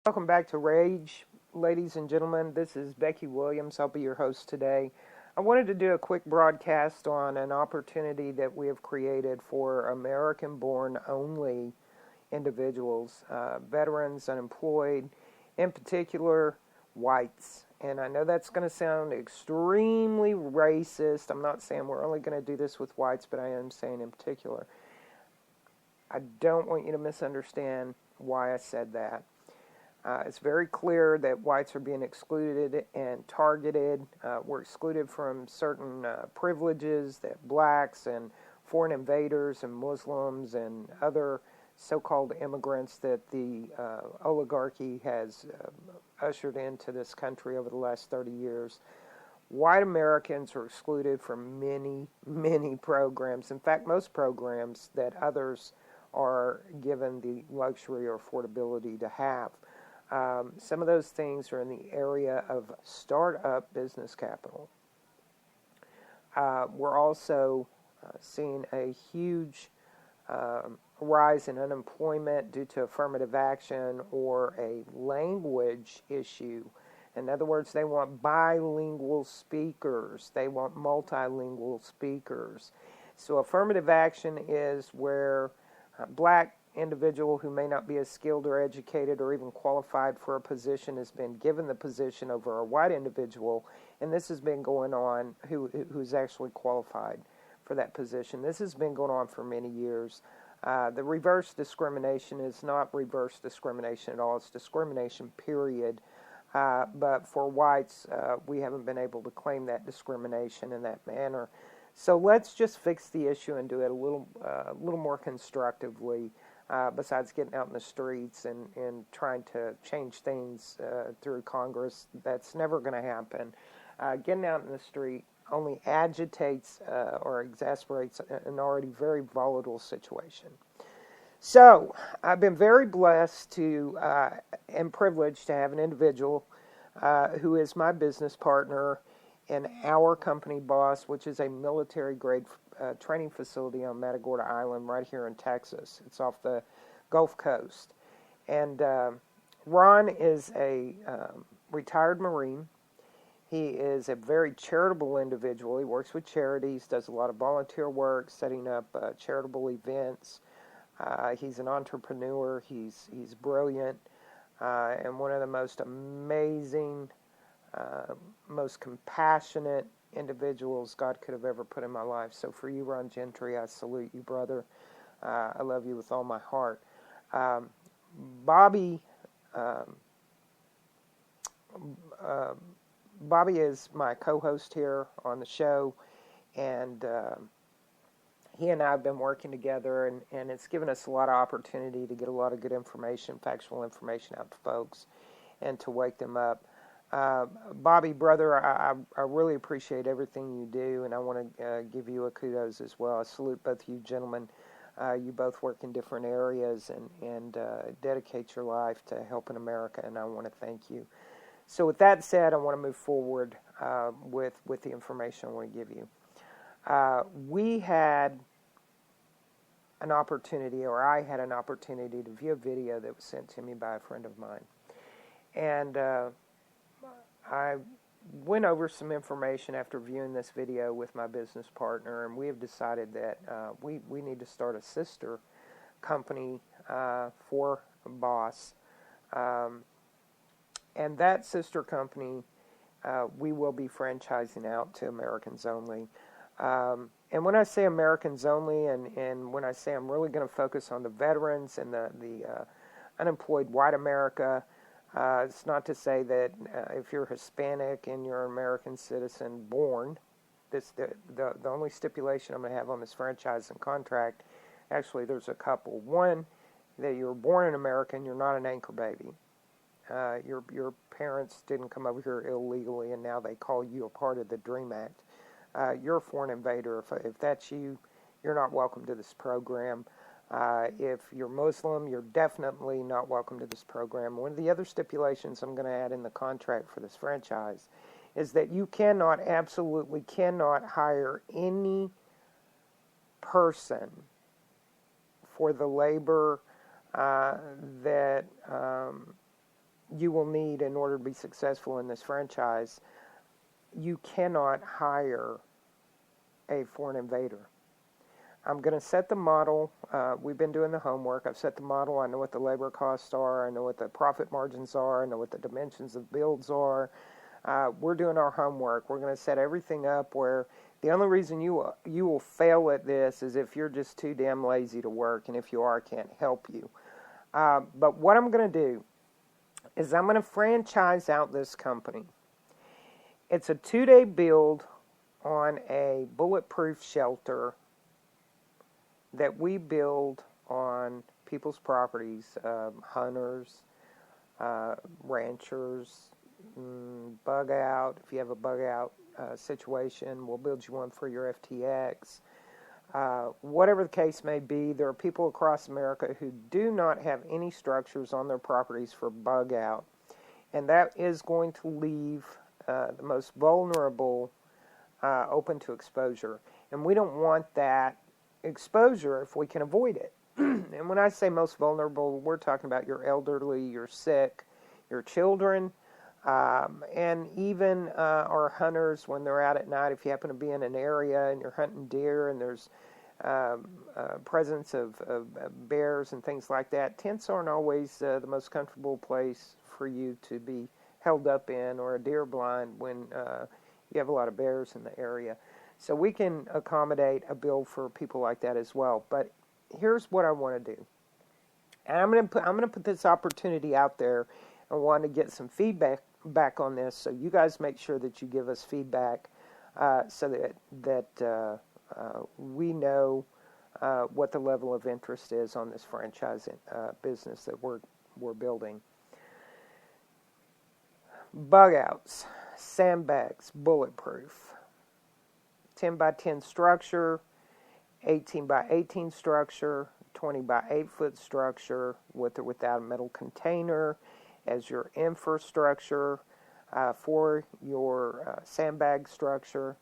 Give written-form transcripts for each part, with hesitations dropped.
Welcome back to Rage, ladies and gentlemen. This is Becky Williams. I'll be your host today. I wanted to do a quick broadcast on an opportunity that we have created for American born only individuals, veterans, unemployed, in particular, whites. And I know that's going to sound extremely racist. I'm not saying we're only going to do this with whites, but I am saying in particular. I don't want you to misunderstand why I said that. It's very clear that whites are being excluded and targeted. We're excluded from certain privileges that blacks and foreign invaders and Muslims and other so-called immigrants that the oligarchy has ushered into this country over the last 30 years. White Americans are excluded from many, many programs. In fact, most programs that others are given the luxury or affordability to have. Some of those things are in the area of startup business capital. We're also seeing a huge rise in unemployment due to affirmative action or a language issue. In other words, they want bilingual speakers. They want multilingual speakers. So affirmative action is where black individual who may not be as skilled or educated or even qualified for a position has been given the position over a white individual, and this has been going on, who's actually qualified for that position. This has been going on for many years. The reverse discrimination is not reverse discrimination at all. It's discrimination, period. But for whites, we haven't been able to claim that discrimination in that manner. So let's just fix the issue and do it a little more constructively. Besides getting out in the streets and trying to change things through Congress, that's never going to happen. Getting out in the street only agitates or exasperates an already very volatile situation. So I've been very blessed to and privileged to have an individual who is my business partner and our company boss, which is a military-grade training facility on Matagorda Island right here in Texas. It's off the Gulf Coast. And Ron is a retired Marine. He is a very charitable individual. He works with charities, does a lot of volunteer work, setting up charitable events. He's an entrepreneur. He's brilliant and one of the most amazing, most compassionate individuals God could have ever put in my life. So for you, Ron Gentry, I salute you, brother. I love you with all my heart. Bobby is my co-host here on the show, and he and I have been working together, and it's given us a lot of opportunity to get a lot of good information, factual information out to folks, and to wake them up. Bobby, brother, I really appreciate everything you do, and I want to give you a kudos as well. I salute both of you gentlemen. You both work in different areas and dedicate your life to helping America, and I want to thank you. So with that said, I want to move forward with the information I want to give you. We had an opportunity, or I had an opportunity to view a video that was sent to me by a friend of mine. And I went over some information after viewing this video with my business partner, and we have decided that we need to start a sister company for Boss. And that sister company, we will be franchising out to Americans only. And when I say Americans only, and when I say I'm really going to focus on the veterans and the unemployed white America, it's not to say that if you're Hispanic and you're an American citizen born, the only stipulation I'm going to have on this franchise and contract, actually there's a couple. One, that you're born in America and you're not an anchor baby. Your parents didn't come over here illegally and now they call you a part of the DREAM Act. You're a foreign invader. If that's you, you're not welcome to this program. If you're Muslim, you're definitely not welcome to this program. One of the other stipulations I'm going to add in the contract for this franchise is that you absolutely cannot hire any person for the labor that you will need in order to be successful in this franchise. You cannot hire a foreign invader. I'm going to set the model. We've been doing the homework. I've set the model. I know what the labor costs are. I know what the profit margins are. I know what the dimensions of builds are. We're doing our homework. We're going to set everything up where the only reason you will fail at this is if you're just too damn lazy to work, and if you are, I can't help you. But what I'm going to do is I'm going to franchise out this company. It's a 2-day build on a bulletproof shelter that we build on people's properties, hunters, ranchers, bug out. If you have a bug out situation, we'll build you one for your FTX. Whatever the case may be, there are people across America who do not have any structures on their properties for bug out, and that is going to leave the most vulnerable open to exposure. And we don't want that exposure if we can avoid it. And when I say most vulnerable, we're talking about your elderly, your sick, your children, and even our hunters when they're out at night. If you happen to be in an area and you're hunting deer and there's presence of bears and things like that, tents aren't always the most comfortable place for you to be held up in, or a deer blind when you have a lot of bears in the area. So we can accommodate a bill for people like that as well. But here's what I want to do. And I'm going to put this opportunity out there. I want to get some feedback back on this. So you guys make sure that you give us feedback so that we know what the level of interest is on this franchising business that we're building. Bug outs, sandbags, bulletproof. 10 by 10 structure, 18 by 18 structure, 20 by 8 foot structure with or without a metal container as your infrastructure for your sandbag structure,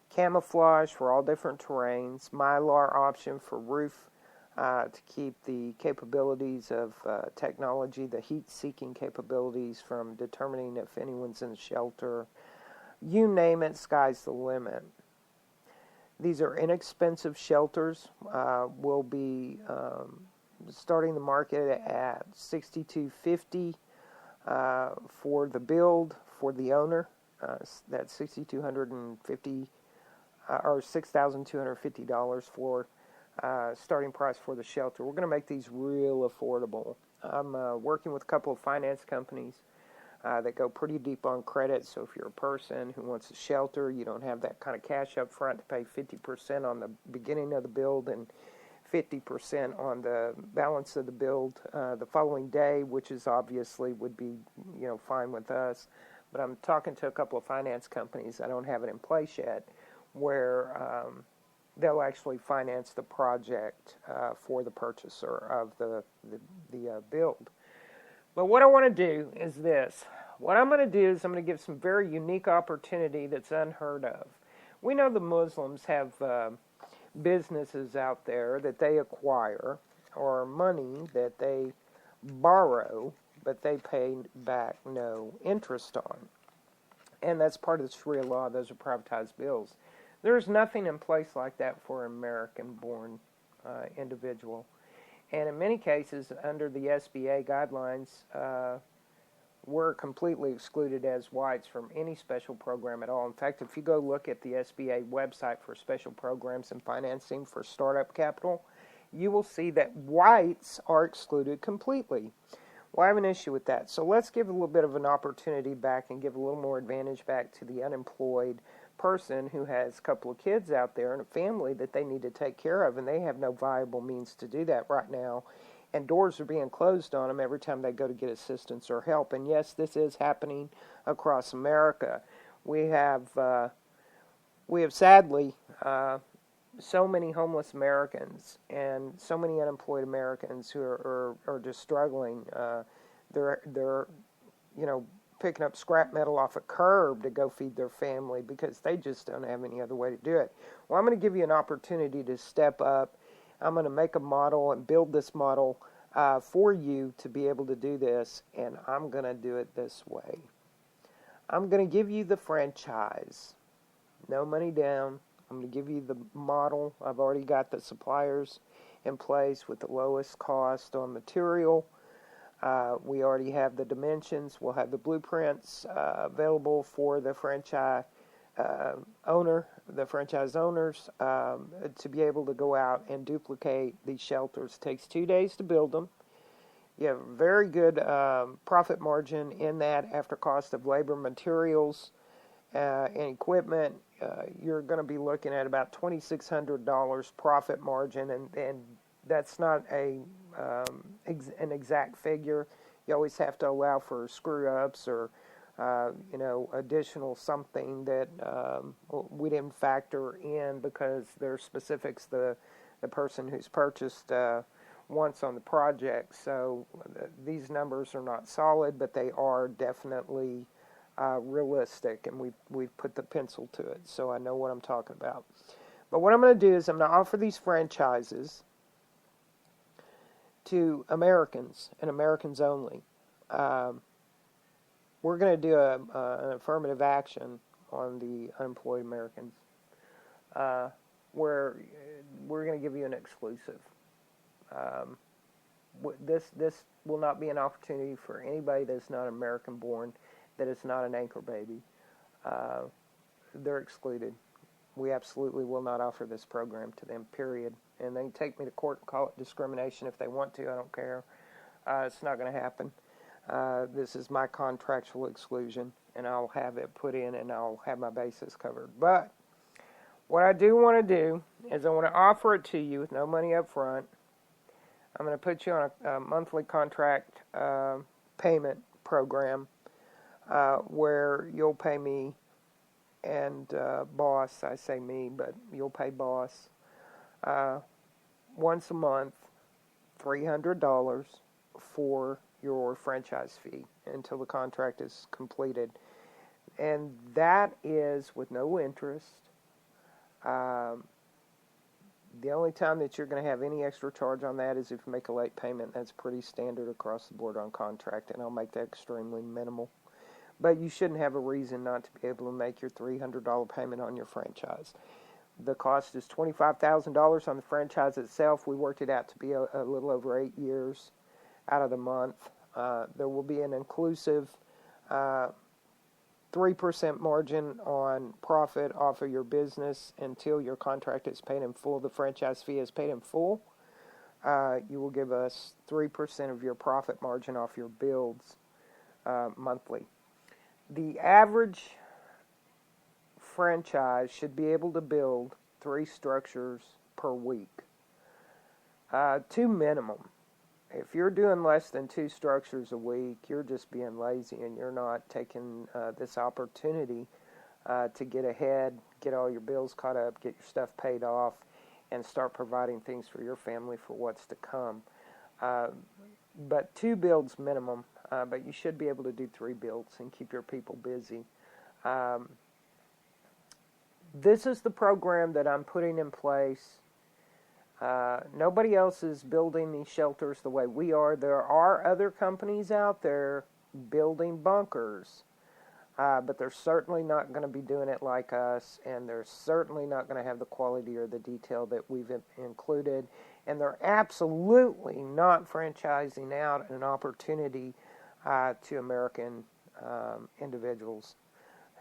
camouflage for all different terrains, mylar option for roof to keep the capabilities of technology, the heat-seeking capabilities from determining if anyone's in the shelter. You name it, sky's the limit. These are inexpensive shelters. We'll be starting the market at $6,250 for the build for the owner. That's $6,250 or $6,250 for starting price for the shelter. We're going to make these real affordable. I'm working with a couple of finance companies that go pretty deep on credit. So if you're a person who wants a shelter, you don't have that kind of cash up front to pay 50% on the beginning of the build and 50% on the balance of the build the following day, which is obviously would be fine with us. But I'm talking to a couple of finance companies. I don't have it in place yet, where they'll actually finance the project for the purchaser of the build. But what I want to do is this. What I'm going to do is I'm going to give some very unique opportunity that's unheard of. We know the Muslims have businesses out there that they acquire, or money that they borrow, but they pay back no interest on. And that's part of the Sharia law. Those are privatized bills. There's nothing in place like that for an American-born individual. And in many cases, under the SBA guidelines, we're completely excluded as whites from any special program at all. In fact, if you go look at the SBA website for special programs and financing for startup capital, you will see that whites are excluded completely. Well, I have an issue with that. So let's give a little bit of an opportunity back and give a little more advantage back to the unemployed person who has a couple of kids out there and a family that they need to take care of, and they have no viable means to do that right now, and doors are being closed on them every time they go to get assistance or help. And yes, this is happening across America. We have sadly so many homeless Americans and so many unemployed Americans who are just struggling. They're picking up scrap metal off a curb to go feed their family because they just don't have any other way to do it. Well, I'm going to give you an opportunity to step up. I'm going to make a model and build this model for you to be able to do this, and I'm going to do it this way. I'm going to give you the franchise. No money down. I'm going to give you the model. I've already got the suppliers in place with the lowest cost on material. We already have the dimensions. We'll have the blueprints available for the franchise the franchise owners, to be able to go out and duplicate these shelters. It takes 2 days to build them. You have a very good profit margin in that after cost of labor, materials, and equipment. You're going to be looking at about $2,600 profit margin, and that's not an exact figure. You always have to allow for screw-ups or additional something that we didn't factor in because there are specifics the person who's purchased wants on the project. So these numbers are not solid, but they are definitely realistic, and we've put the pencil to it, so I know what I'm talking about. But what I'm going to do is I'm going to offer these franchises to Americans and Americans only. We're going to do an affirmative action on the unemployed Americans, where we're going to give you an exclusive. This will not be an opportunity for anybody that's not American born, that is not an anchor baby. They're excluded. We absolutely will not offer this program to them, period. And they can take me to court and call it discrimination if they want to. I don't care. It's not going to happen. This is my contractual exclusion, and I'll have it put in, and I'll have my bases covered. But what I do want to do is I want to offer it to you with no money up front. I'm going to put you on a monthly contract payment program where you'll pay me and boss, I say me, but you'll pay boss, once a month, $300 for your franchise fee until the contract is completed. And that is with no interest. The only time that you're going to have any extra charge on that is if you make a late payment. That's pretty standard across the board on contract, and I'll make that extremely minimal. But you shouldn't have a reason not to be able to make your $300 payment on your franchise. The cost is $25,000 on the franchise itself. We worked it out to be a little over 8 years out of the month. There will be an inclusive 3% margin on profit off of your business until your contract is paid in full. The franchise fee is paid in full. You will give us 3% of your profit margin off your builds monthly. The average franchise should be able to build 3 structures per week. 2 minimum. If you're doing less than 2 structures a week, you're just being lazy and you're not taking this opportunity to get ahead, get all your bills caught up, get your stuff paid off, and start providing things for your family for what's to come. But 2 builds minimum, but you should be able to do 3 builds and keep your people busy. This is the program that I'm putting in place. Nobody else is building these shelters the way we are. There are other companies out there building bunkers, but they're certainly not going to be doing it like us, and they're certainly not going to have the quality or the detail that we've included, and they're absolutely not franchising out an opportunity to American individuals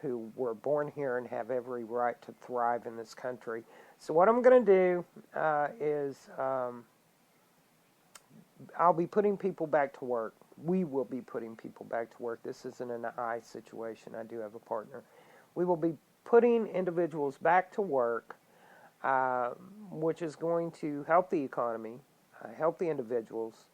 who were born here and have every right to thrive in this country. So what I'm going to do is I'll be putting people back to work. We will be putting people back to work. This isn't an I situation. I do have a partner. We will be putting individuals back to work, which is going to help the economy, help the individuals.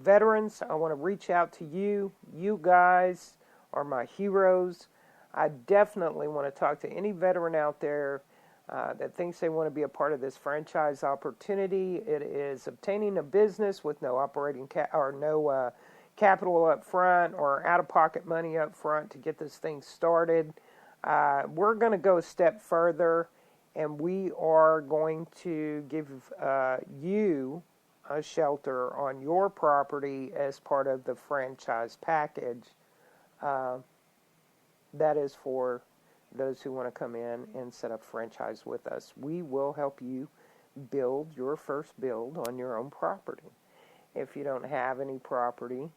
Veterans, I want to reach out to you. You guys are my heroes. I definitely want to talk to any veteran out there that thinks they want to be a part of this franchise opportunity. It is obtaining a business with no operating capital up front or out-of-pocket money up front to get this thing started. We're going to go a step further, and we are going to give you a shelter on your property as part of the franchise package. Uh, that is for those who want to come in and set up franchise with us. We will help you build your first build on your own property. If you don't have any property,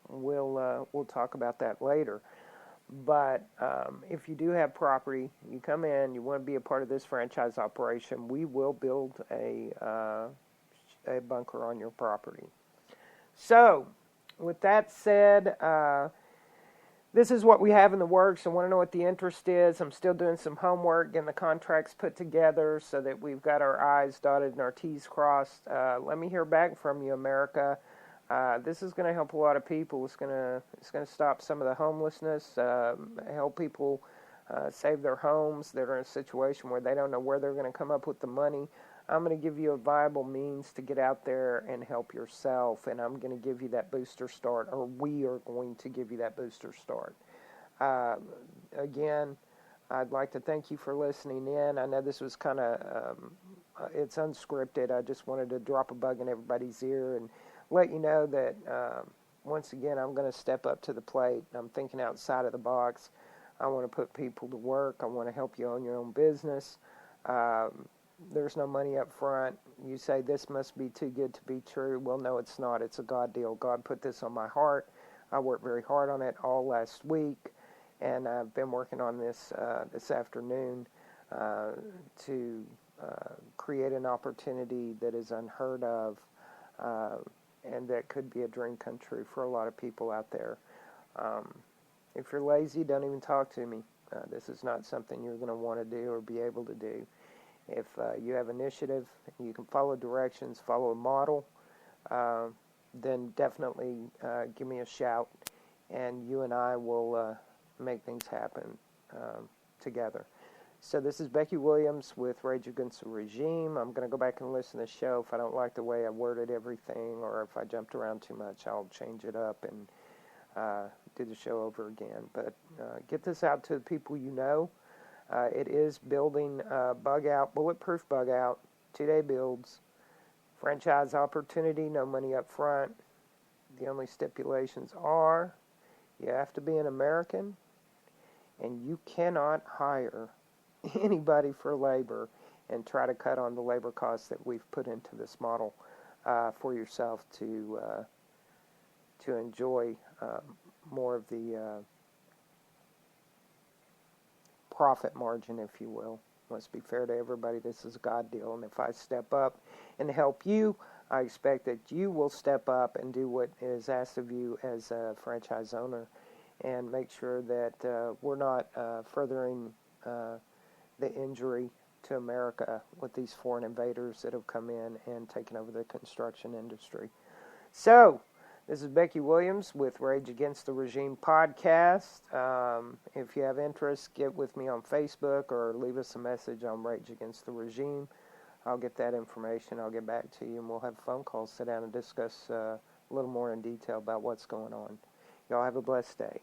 we'll talk about that later. But if you do have property, you come in, you want to be a part of this franchise operation, we will build a bunker on your property. So, with that said, this is what we have in the works. I want to know what the interest is. I'm still doing some homework, getting the contracts put together so that we've got our I's dotted and our T's crossed. Let me hear back from you, America. This is going to help a lot of people. It's going to stop some of the homelessness, help people save their homes that are in a situation where they don't know where they're going to come up with the money. I'm going to give you a viable means to get out there and help yourself, and I'm going to give you that booster start, or we are going to give you that booster start. Again, I'd like to thank you for listening in. I know this was kind of, it's unscripted. I just wanted to drop a bug in everybody's ear and let you know that, once again, I'm going to step up to the plate. I'm thinking outside of the box. I want to put people to work. I want to help you own your own business. There's no money up front. You say this must be too good to be true. Well, no, it's not. It's a God deal. God put this on my heart. I worked very hard on it all last week, and I've been working on this this afternoon to create an opportunity that is unheard of, and that could be a dream come true for a lot of people out there. If you're lazy, don't even talk to me. This is not something you're going to want to do or be able to do. If you have initiative, you can follow directions, follow a model, then definitely give me a shout, and you and I will make things happen together. So this is Becky Williams with Rage Against the Regime. I'm going to go back and listen to the show. If I don't like the way I worded everything, or if I jumped around too much, I'll change it up and do the show over again. But get this out to the people you know. It is building bug out, bulletproof bug out, 2-day builds, franchise opportunity, no money up front. The only stipulations are you have to be an American, and you cannot hire anybody for labor and try to cut on the labor costs that we've put into this model for yourself to enjoy more of the profit margin, if you will. Let's be fair to everybody. This is a God deal, and if I step up and help you, I expect that you will step up and do what is asked of you as a franchise owner, and make sure that we're not furthering the injury to America with these foreign invaders that have come in and taken over the construction industry. So, this is Becky Williams with Rage Against the Regime podcast. If you have interest, get with me on Facebook or leave us a message on Rage Against the Regime. I'll get that information. I'll get back to you, and we'll have a phone call, sit down and discuss a little more in detail about what's going on. Y'all have a blessed day.